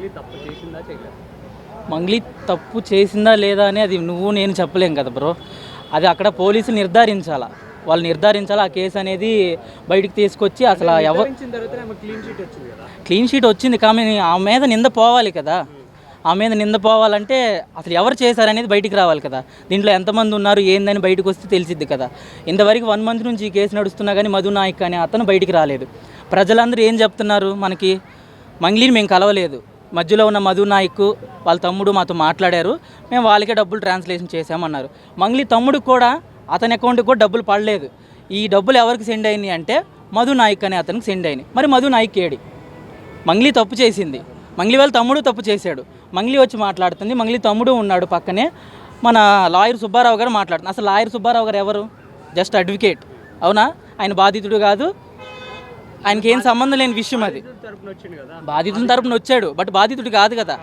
మంగ్లీ తప్పు చేసిందా చేయలేదా? మంగ్లీ తప్పు చేసిందా లేదా అని అది నువ్వు నేను చెప్పలేం కదా బ్రో. అది అక్కడ పోలీసులు నిర్ధారించాలా, వాళ్ళు నిర్ధారించాలి. ఆ కేసు అనేది బయటికి తీసుకొచ్చి అసలు ఎవరు క్లీన్ షీట్ వచ్చింది కానీ ఆ మీద నింద పోవాలి కదా. ఆ మీద నింద పోవాలంటే అసలు ఎవరు చేశారనేది బయటికి రావాలి కదా. దీంట్లో ఎంతమంది ఉన్నారు ఏందని బయటకు వస్తే తెలిసిద్ది కదా. ఇంతవరకు 1 month నుంచి ఈ కేసు నడుస్తున్నా కానీ మధు నాయక్ అనే అతను బయటికి రాలేదు. ప్రజలందరూ ఏం చెప్తున్నారు, మనకి మంగ్లీని మేము కలవలేదు, మధ్యలో ఉన్న మధు నాయక్ వాళ్ళ తమ్ముడు మాతో మాట్లాడారు, మేము వాళ్ళకే డబ్బులు ట్రాన్స్లేషన్ చేసామన్నారు. మంగ్లీ తమ్ముడు కూడా అతని అకౌంట్కి కూడా డబ్బులు పడలేదు. ఈ డబ్బులు ఎవరికి సెండ్ అయినాయి అంటే మధు నాయక్ అనే అతనికి సెండ్ అయినాయి. మరి మధు నాయక్ ఏడి? మంగ్లీ తప్పు చేసింది, మంగ్లీ వాళ్ళ తమ్ముడు తప్పు చేశాడు. మంగ్లీ వచ్చి మాట్లాడుతుంది, మంగ్లీ తమ్ముడు ఉన్నాడు పక్కనే, మన లాయర్ సుబ్బారావు గారు మాట్లాడుతుంది. అసలు లాయర్ సుబ్బారావు గారు ఎవరు? జస్ట్ అడ్వకేట్, అవునా? ఆయన బాధితుడు కాదు, ఆయనకి ఏం సంబంధం లేని విషయం అది. బాధితుల తరపున వచ్చాడు, బట్ బాధితుడు కాదు కదా.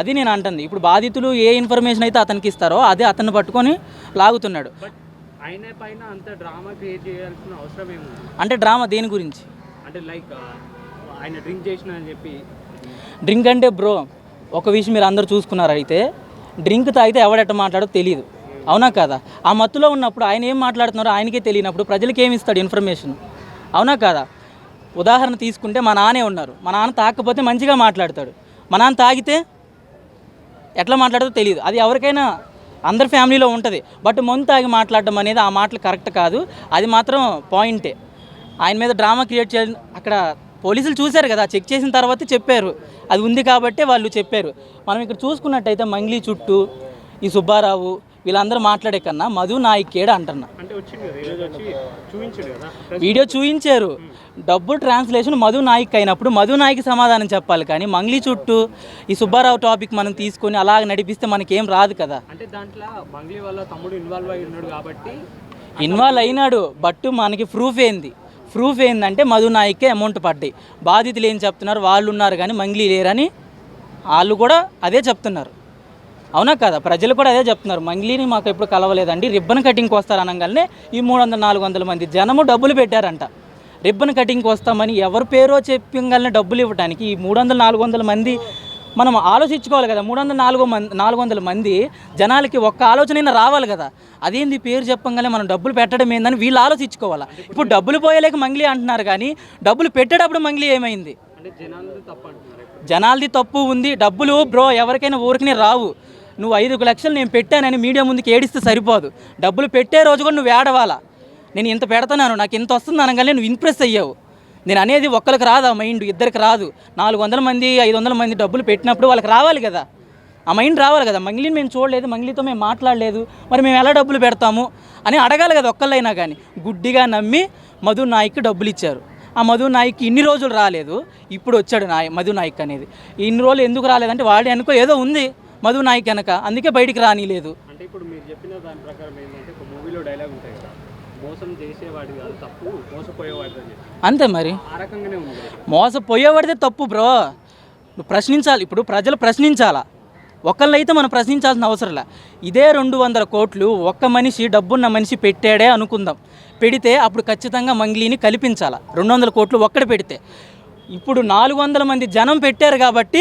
అది నేను అంటుంది. ఇప్పుడు బాధితులు ఏ ఇన్ఫర్మేషన్ అయితే అతనికి ఇస్తారో అదే అతన్ని పట్టుకొని లాగుతున్నాడు. అంటే డ్రామా దేని గురించి? అంటే లైక్ ఆయన డ్రింక్ చేసిన అని చెప్పి. డ్రింక్ అంటే బ్రో ఒక విషయం మీరు అందరూ చూసుకున్నారు. అయితే డ్రింక్ తాగితే ఎవడెట్ట మాట్లాడో తెలియదు, అవునా కదా. ఆ మత్తులో ఉన్నప్పుడు ఆయన ఏం మాట్లాడుతున్నారో ఆయనకే తెలియనప్పుడు ప్రజలకి ఏమి ఇస్తాడు ఇన్ఫర్మేషన్, అవునా కదా. ఉదాహరణ తీసుకుంటే మా నాన్నే ఉన్నారు, మా నాన్న తాగకపోతే మంచిగా మాట్లాడతాడు, మా నాన్న తాగితే ఎట్లా మాట్లాడదో తెలియదు. అది ఎవరికైనా అందరి ఫ్యామిలీలో ఉంటుంది. బట్ మందు తాగి మాట్లాడడం అనేది ఆ మాటలు కరెక్ట్ కాదు. అది మాత్రం పాయింటే. ఆయన మీద డ్రామా క్రియేట్ చేయాలి. అక్కడ పోలీసులు చూశారు కదా, చెక్ చేసిన తర్వాత చెప్పారు, అది ఉంది కాబట్టి వాళ్ళు చెప్పారు. మనం ఇక్కడ చూసుకున్నట్టయితే మంగ్లీ చుట్టూ ఈ సుబ్బారావు వీళ్ళందరూ మాట్లాడే కన్నా మధు నాయక్ ఏడ అంటున్నా. వీడియో చూయించారు, డబ్బు ట్రాన్స్లేషన్ మధు నాయక్ అయినప్పుడు మధు నాయక్ సమాధానం చెప్పాలి. కానీ మంగ్లీ చుట్టూ ఈ సుబ్బారావు టాపిక్ మనం తీసుకొని అలాగ నడిపిస్తే మనకేం రాదు కదా. అంటే దాంట్లో మంగ్లీ వాళ్ళ తమ్ముడు ఇన్వాల్వ్ అయి ఉన్నాడు కాబట్టి ఇన్వాల్వ్ అయినాడు. బట్ మనకి ప్రూఫ్ ఏందంటే మధు నాయక్కే అమౌంట్ పడ్డాయి. బాధితులు ఏం చెప్తున్నారు, వాళ్ళు ఉన్నారు కానీ మంగ్లీ లేరని వాళ్ళు కూడా అదే చెప్తున్నారు, అవునా కదా. ప్రజలు కూడా అదే చెప్తున్నారు, మంగ్లీని మాకు ఎప్పుడు కలవలేదండి, రిబ్బన్ కటింగ్కి వస్తారు అనగానే ఈ 300-400 మంది జనము డబ్బులు పెట్టారంట. రిబ్బన్ కటింగ్కి వస్తామని ఎవరి పేరో చెప్పగానే డబ్బులు ఇవ్వడానికి ఈ 300-400 మంది మనం ఆలోచించుకోవాలి కదా. 300-400 మంది జనాలకి ఒక్క ఆలోచన రావాలి కదా. అదేంది పేరు చెప్పగానే మనం డబ్బులు పెట్టడం ఏందని వీళ్ళు ఆలోచించుకోవాలి. ఇప్పుడు డబ్బులు పోయేలేక మంగ్లీ అంటున్నారు కానీ డబ్బులు పెట్టేటప్పుడు మంగ్లీ ఏమైంది? జనాలది తప్పు ఉంది. డబ్బులు బ్రో ఎవరికైనా ఊరికనే రావు. నువ్వు 5 లక్షలు నేను పెట్టానని మీడియా ముందుకు ఏడిస్తే సరిపోదు. డబ్బులు పెట్టే రోజు కూడా నువ్వు ఏడవాలా, నేను ఇంత పెడుతున్నాను నాకు ఇంత వస్తుంది అనగానే నువ్వు ఇంప్రెస్ అయ్యావు. నేను అనేది ఒక్కరికి రాదు ఆ మైండ్, ఇద్దరికి రాదు. 400 మంది 500 మంది డబ్బులు పెట్టినప్పుడు వాళ్ళకి రావాలి కదా, ఆ మైండ్ రావాలి కదా. మంగ్లీని మేము చూడలేదు, మంగ్లీతో మేము మాట్లాడలేదు, మరి మేము ఎలా డబ్బులు పెడతాము అని అడగాలి కదా ఒక్కళ్ళైనా. కానీ గుడ్డిగా నమ్మి మధు నాయక్కి డబ్బులు ఇచ్చారు. ఆ మధు నాయక్కి ఇన్ని రోజులు రాలేదు, ఇప్పుడు వచ్చాడు మధు నాయక్ అనేది. ఇన్ని రోజులు ఎందుకు రాలేదంటే వాడి అనుకో ఏదో ఉంది మధు నాయక్ వెనక, అందుకే బయటికి రానిలేదు. అంటే ఇప్పుడు మీరు చెప్పిన దాని ప్రకారం ఏంటంటే ఒక మూవీలో డైలాగ్ ఉంటాయి కదా, మోసం చేసేవాడి కాదు తప్పు, మోసపోయేవాడిది. అంతే మరి, ఆ రకంగానే ఉంది. మోసపోయేవాడిదే తప్పు బ్రో. నువ్వు ప్రశ్నించాలి. ఇప్పుడు ప్రజలు ప్రశ్నించాలా, ఒకళ్ళైతే మనం ప్రశ్నించాల్సిన అవసరంలా. ఇదే 200 కోట్లు ఒక్క మనిషి డబ్బున్న మనిషి పెట్టాడే అనుకుందాం, పెడితే అప్పుడు ఖచ్చితంగా మంగ్లీని కల్పించాలా. 200 కోట్లు ఒక్కడ పెడితే ఇప్పుడు 400 మంది జనం పెట్టారు కాబట్టి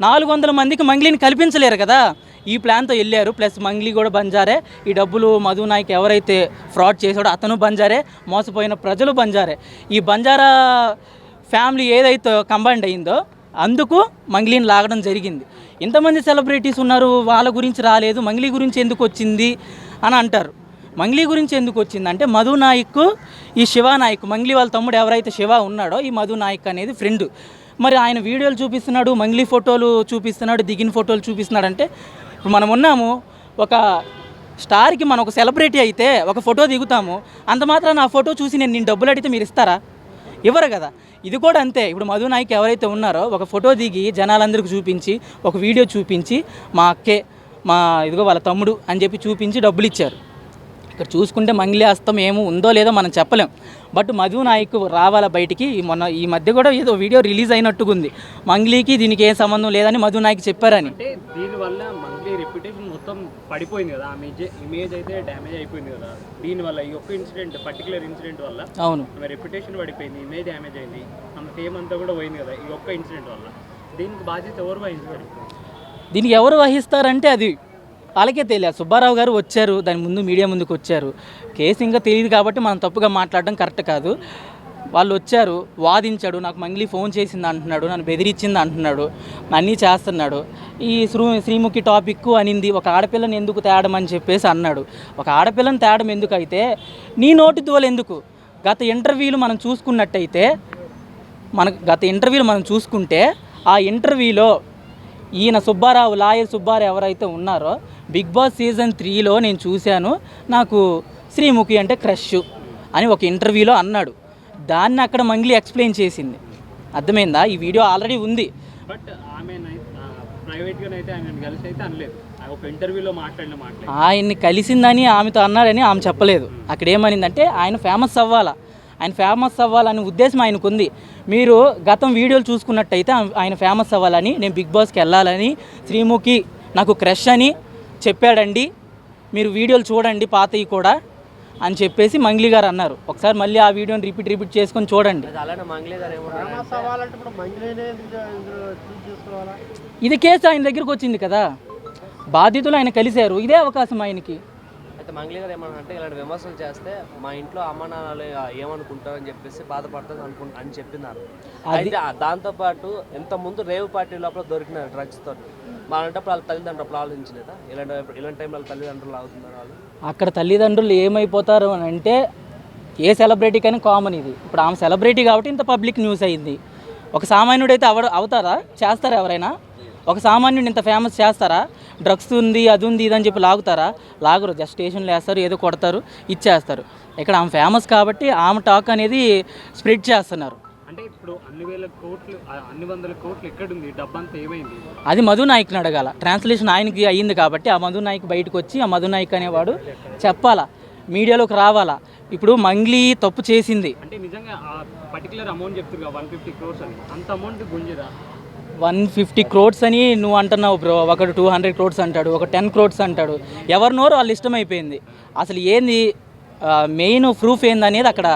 400 మందికి మంగ్లీని కల్పించలేరు కదా. ఈ ప్లాన్తో వెళ్ళారు. ప్లస్ మంగ్లీ కూడా బంజారే, ఈ డబ్బులు మధు నాయక్ ఎవరైతే ఫ్రాడ్ చేశాడో అతను బంజారే, మోసపోయిన ప్రజలు బంజారే. ఈ బంజారా ఫ్యామిలీ ఏదైతే కంబైండ్ అయిందో అందుకు మంగ్లీని లాగడం జరిగింది. ఇంతమంది సెలబ్రిటీస్ ఉన్నారు, వాళ్ళ గురించి రాలేదు, మంగ్లీ గురించి ఎందుకు వచ్చింది అని అంటారు. మంగ్లీ గురించి ఎందుకు వచ్చిందంటే మధు నాయక్ ఈ శివ నాయక్, మంగ్లీ వాళ్ళ తమ్ముడు ఎవరైతే శివ ఉన్నాడో ఈ మధు నాయక్ అనేది ఫ్రెండ్. మరి ఆయన వీడియోలు చూపిస్తున్నాడు, మంగ్లీ ఫోటోలు చూపిస్తున్నాడు, దిగిన ఫోటోలు చూపిస్తున్నాడు. అంటే ఇప్పుడు మనం ఉన్నాము, ఒక స్టార్కి మనం ఒక సెలబ్రిటీ అయితే ఒక ఫోటో దిగుతాము, అంత మాత్రం నా ఫోటో చూసి నేను డబ్బులు అడిగితే మీరు ఇస్తారా? ఇవ్వరు కదా. ఇది కూడా అంతే. ఇప్పుడు మధు నాయక్ ఎవరైతే ఉన్నారో ఒక ఫోటో దిగి జనాలందరికీ చూపించి, ఒక వీడియో చూపించి, మా అక్కే మా ఇదిగో వాళ్ళ తమ్ముడు అని చెప్పి చూపించి డబ్బులు ఇచ్చారు. ఇక్కడ చూసుకుంటే మంగ్లీ హస్తం ఏమో ఉందో లేదో మనం చెప్పలేం. బట్ మధు నాయక్ రావాల బయటికి. ఈ మధ్య కూడా ఏదో వీడియో రిలీజ్ అయినట్టుగా ఉంది, మంగ్లీకి దీనికి ఏం సంబంధం లేదని మధు నాయక్ చెప్పారని. అంటే దీనివల్ల మంగ్లీ రెప్యుటేషన్ మొత్తం పడిపోయింది కదా, ఇమేజ్ అయితే డ్యామేజ్ అయిపోయింది కదా. దీనివల్ల ఈ ఒక్క ఇన్సిడెంట్, పర్టికులర్ ఇన్సిడెంట్ వల్ల అవును రెప్యుటేషన్ పడిపోయింది, ఇమేజ్ డ్యామేజ్ అయింది, అంత ఫేమ్ అంతా కూడా పోయింది కదా ఈ ఒక్క ఇన్సిడెంట్ వల్ల. దీనికి బాధ్యత ఎవరు వహిస్తారు? దీనికి ఎవరు వహిస్తారంటే అది వాళ్ళకే తెలియదు. సుబ్బారావు గారు వచ్చారు, దాని ముందు మీడియా ముందుకు వచ్చారు. కేసు ఇంకా తెలియదు కాబట్టి మనం తప్పుగా మాట్లాడడం కరెక్ట్ కాదు. వాళ్ళు వచ్చారు, వాదించాడు, నాకు మంగ్లీ ఫోన్ చేసింది అంటున్నాడు, నన్ను బెదిరించింది అంటున్నాడు, అన్నీ చేస్తున్నాడు. ఈ శ్రీముఖి టాపిక్ అనింది, ఒక ఆడపిల్లని ఎందుకు తేడమని చెప్పేసి అన్నాడు. ఒక ఆడపిల్లని తేడం ఎందుకు అయితే నీ నోటి దోలు ఎందుకు? గత ఇంటర్వ్యూలు మనం చూసుకున్నట్టయితే మనం చూసుకుంటే ఆ ఇంటర్వ్యూలో ఈయన సుబ్బారావు, లాయర్ సుబ్బారావు ఎవరైతే ఉన్నారో బిగ్ బాస్ సీజన్ 3లో నేను చూశాను, నాకు శ్రీముఖి అంటే క్రష్ అని ఒక ఇంటర్వ్యూలో అన్నాడు. దాన్ని అక్కడ మంగ్లీ ఎక్స్ప్లెయిన్ చేసింది. అర్థమైందా? ఈ వీడియో ఆల్రెడీ ఉంది. బట్ ఆమె ప్రైవేట్గానైతే ఆయన కలిసి అయితే అనలేదు, ఒక ఇంటర్వ్యూలో మాట్లాడి ఆయన్ని కలిసిందని ఆమెతో అన్నాడని ఆమె చెప్పలేదు. అక్కడ ఏమనిందంటే ఆయన ఫేమస్ అవ్వాలని ఉద్దేశం ఆయనకు ఉంది. మీరు గతం వీడియోలు చూసుకున్నట్టయితే ఆయన ఫేమస్ అవ్వాలని, నేను బిగ్ బాస్కి వెళ్ళాలని, శ్రీముఖి నాకు క్రష్ అని చెప్పాడండి, మీరు వీడియోలు చూడండి పాతవి కూడా అని చెప్పేసి మంగ్లీ గారు అన్నారు. ఒకసారి మళ్ళీ ఆ వీడియోని రిపీట్ చేసుకొని చూడండి. ఇది కేసు ఆయన దగ్గరికి వచ్చింది కదా, బాధితులు ఆయన కలిశారు, ఇదే అవకాశం ఆయనకి. అయితే మంగ్లీ గారు ఏమన్నా ఇలాంటి విమర్శలు చేస్తే మా ఇంట్లో అమ్మ నాన్నలు ఏమనుకుంటారని చెప్పేసి బాధపడతారు అని చెప్పినారు. అయితే దాంతోపాటు ఇంతకుముందు రేవు పార్టీ లోపల దొరికినారు డ్రగ్స్తో. అలాంటప్పుడు వాళ్ళ తల్లిదండ్రులు ఆలోచించలేదా? ఇలాంటి టైంలో వాళ్ళ తల్లిదండ్రులు అవుతున్నారు వాళ్ళు. అక్కడ తల్లిదండ్రులు ఏమైపోతారు అని అంటే, ఏ సెలబ్రిటీకైనా కామన్ ఇది. ఇప్పుడు ఆమె సెలబ్రిటీ కాబట్టి ఇంత పబ్లిక్ న్యూస్ అయింది. ఒక సామాన్యుడైతే అవుతారా? చేస్తారా ఎవరైనా? ఒక సామాన్యుడు ఇంత ఫేమస్ చేస్తారా? డ్రగ్స్ ఉంది, అది ఉంది, ఇదని చెప్పి లాగరు. జస్ట్ స్టేషన్లో వేస్తారు, ఏదో కొడతారు, ఇచ్చేస్తారు. ఇక్కడ ఆమె ఫేమస్ కాబట్టి ఆమె టాక్ అనేది స్ప్రెడ్ చేస్తున్నారు. అంటే ఇప్పుడు అన్ని వందల కోట్లు ఎక్కడుంది? డబ్బంతా ఏమైంది? అది మధు నాయక్ని అడగాల. ట్రాన్స్లేషన్ ఆయనకి అయ్యింది కాబట్టి ఆ మధు నాయక్ బయటకు వచ్చి ఆ మధు నాయక్ అనేవాడు చెప్పాలా, మీడియాలోకి రావాలా. ఇప్పుడు మంగ్లీ తప్పు చేసింది అంటే నిజంగా ఆ పర్టికులర్ అమౌంట్ చెప్తున్నారు 150 crores అని, అంత అమౌంట్ గుంజిరా? 150 crores అని నువ్వు అంటున్నావు బ్రో. ఒకడు 200 crores అంటాడు, ఒక 10 crores అంటాడు. ఎవరినోరు వాళ్ళు ఇష్టమైపోయింది. అసలు ఏంది మెయిన్ ప్రూఫ్ ఏందనేది అక్కడ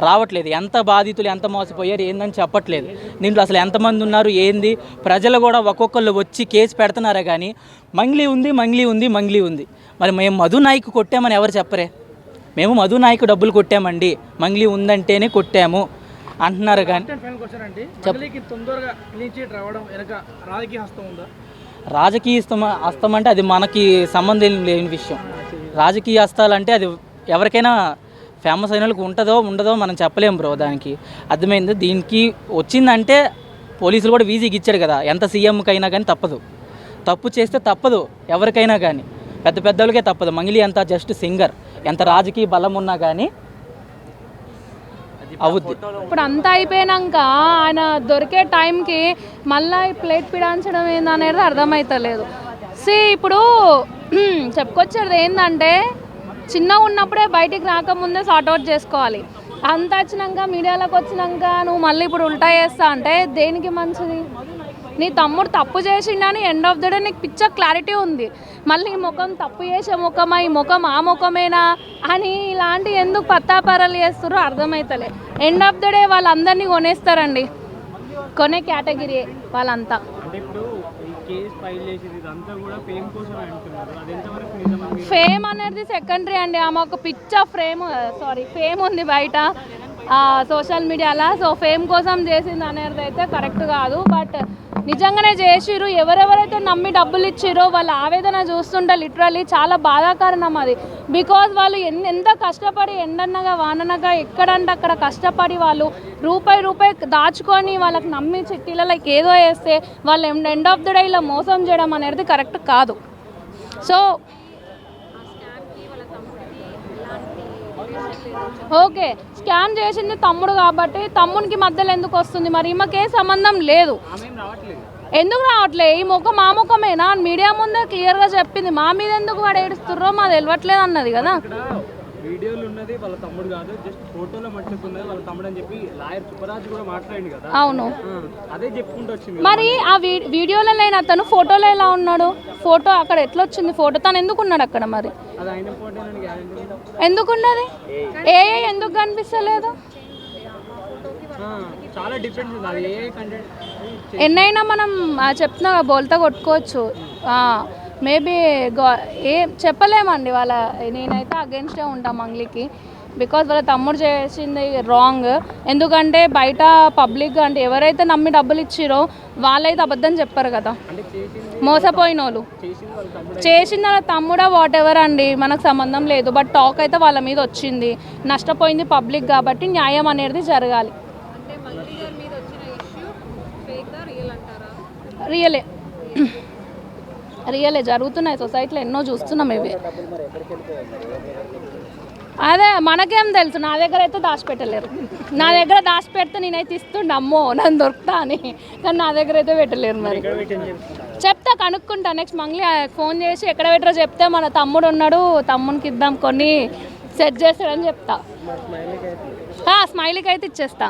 రావట్లేదు. ఎంత బాధితులు ఎంత మోసపోయారు ఏందని చెప్పట్లేదు. దీంట్లో అసలు ఎంతమంది ఉన్నారు ఏంది, ప్రజలు కూడా ఒక్కొక్కళ్ళు వచ్చి కేసు పెడుతున్నారే కానీ మంగ్లీ ఉంది. మరి మేము మధు నాయక్ కొట్టామని ఎవరు చెప్పరే? మేము మధు నాయక్ డబ్బులు కొట్టామండి, మంగ్లీ ఉందంటేనే కొట్టాము అంటున్నారు. కానీ రాజకీయ హస్తం అంటే అది మనకి సంబంధం లేని విషయం. రాజకీయ హస్తాలంటే అది ఎవరికైనా ఫేమస్ అయిన వాళ్ళకి ఉండదో మనం చెప్పలేం బ్రో. దానికి అర్థమైంది. దీనికి వచ్చిందంటే పోలీసులు కూడా వీజీకి ఇచ్చాడు కదా. ఎంత సీఎంకైనా కానీ తప్పు చేస్తే తప్పదు ఎవరికైనా కానీ, పెద్దోళ్ళకే తప్పదు. మంగ్లీ అంతా జస్ట్ సింగర్, ఎంత రాజకీయ బలం ఉన్నా కానీ అవుద్ది. ఇప్పుడు అంతా అయిపోయాక ఆయన దొరికే టైంకి మళ్ళీ ప్లేట్ పిడాంచడం ఏందనేది అర్థమవుతలేదు. ఇప్పుడు చెప్పుకొచ్చేది ఏంటంటే, చిన్నగా ఉన్నప్పుడే బయటికి రాకముందే సార్ట్అవుట్ చేసుకోవాలి. అంత వచ్చినాక మీడియాలోకి వచ్చినాక నువ్వు మళ్ళీ ఇప్పుడు ఉల్టా చేస్తా అంటే దేనికి మంచిది? నీ తమ్ముడు తప్పు చేసిండని ఎండ్ ఆఫ్ ద డే నీకు పిచ్చ క్లారిటీ ఉంది. మళ్ళీ ఈ ముఖం తప్పు చేసే ముఖమా, ఈ ముఖం ఆ ముఖమేనా అని ఇలాంటి ఎందుకు పత్తాపరాలు చేస్తారో అర్థమవుతలే. ఎండ్ ఆఫ్ ద డే వాళ్ళందరినీ కొనేస్తారండి, కొనే కేటగిరీ వాళ్ళంతా. ఫేమ్ అనేది సెకండరీ అండి. ఆమె ఒక పిచ్చ ఫేమ్ ఉంది బయట సోషల్ మీడియాలో. సో ఫేమ్ కోసం చేసింది అనేది అయితే కరెక్ట్ కాదు. బట్ నిజంగానే చేసిర్రు. ఎవరెవరైతే నమ్మి డబ్బులు ఇచ్చిరో వాళ్ళ ఆవేదన చూస్తుంటే లిటరల్లీ చాలా బాధాకరణం అది. బికాజ్ వాళ్ళు ఎంత కష్టపడి ఎండన్నగా వాననగా ఎక్కడంటే అక్కడ కష్టపడి వాళ్ళు రూపాయి దాచుకొని వాళ్ళకి నమ్మి చిట్టీలకి ఏదో వేస్తే వాళ్ళు ఎండ్ ఆఫ్ ద డే ఇలా మోసం చేయడం అనేది కరెక్ట్ కాదు. సో ఓకే, స్కామ్ చేసింది తమ్ముడు కాబట్టి తమ్మునికి మధ్యలో ఎందుకు వస్తుంది? మరి ఈమెకే సంబంధం లేదు. ఎందుకు రావట్లేదు? ఈ ముఖం మా ముఖమేనా మీడియా ముందే క్లియర్గా చెప్పింది. మా మీద ఎందుకు వాడు ఏడుస్తుర్రో మాది తెలియట్లేదు అన్నది కదా. వీడియోలు ఉన్నది వాళ్ళ తమ్ముడు కాదు, జస్ట్ ఫోటోలో మట్టుకున్నది వాళ్ళ తమ్ముడు అని చెప్పి లాయర్ సుబ్బరాజు కూడా మాట్లాడింది కదా. అవును, అదే చెప్పుకుంటూ వచ్చింది. మరి ఆ వీడియోలో లేని అతను ఫోటోలో ఎలా ఉన్నాడు? ఫోటో అక్కడ ఎట్లా వచ్చింది? ఫోటో తను ఎందుకు ఉన్నాడు అక్కడ? మరి అది ఆయన ఫోటో ఎందుకు ఉన్నది? ఎందుకు కనిపిస్తలేదు? చాలా డిఫరెన్స్ ఉంది అది ఏ కంటెంట్ ఎన్నైనా మనం చెప్తున్నా బోల్తా కొట్టుకోవచ్చు. మేబీ ఏం చెప్పలేమండి వాళ్ళ. నేనైతే అగెన్స్టే ఉంటాను మంగ్లీకి, బికాజ్ వాళ్ళ తమ్ముడు చేసింది రాంగ్. ఎందుకంటే బయట పబ్లిక్ అంటే ఎవరైతే నమ్మి డబ్బులు ఇచ్చిరో వాళ్ళైతే అబద్ధం చెప్పారు కదా, మోసపోయిన వాళ్ళు. చేసిన వాళ్ళ తమ్ముడా వాట్ ఎవర్ అండి, మనకు సంబంధం లేదు. బట్ టాక్ అయితే వాళ్ళ మీద వచ్చింది, నష్టపోయింది పబ్లిక్. కాబట్టి న్యాయం అనేది జరగాలి. రియలే జరుగుతున్నాయి సొసైటీలో, ఎన్నో చూస్తున్నాం ఇవి. అదే మనకేం తెలుసు, నా దగ్గర అయితే దాచిపెట్టలేరు. నా దగ్గర దాచిపెడితే నేనైతే ఇస్తుండే, అమ్మో నన్ను దొరుకుతా అని. కానీ నా దగ్గర అయితే పెట్టలేరు. మరి చెప్తా, కనుక్కుంటా. నెక్స్ట్ మంగ్లీ ఫోన్ చేసి ఎక్కడ పెట్టరో చెప్తే మన తమ్ముడు ఉన్నాడు, తమ్మునికి ఇద్దాం, కొన్ని సెట్ చేస్తాడని చెప్తా. స్మైలీకి అయితే ఇచ్చేస్తా.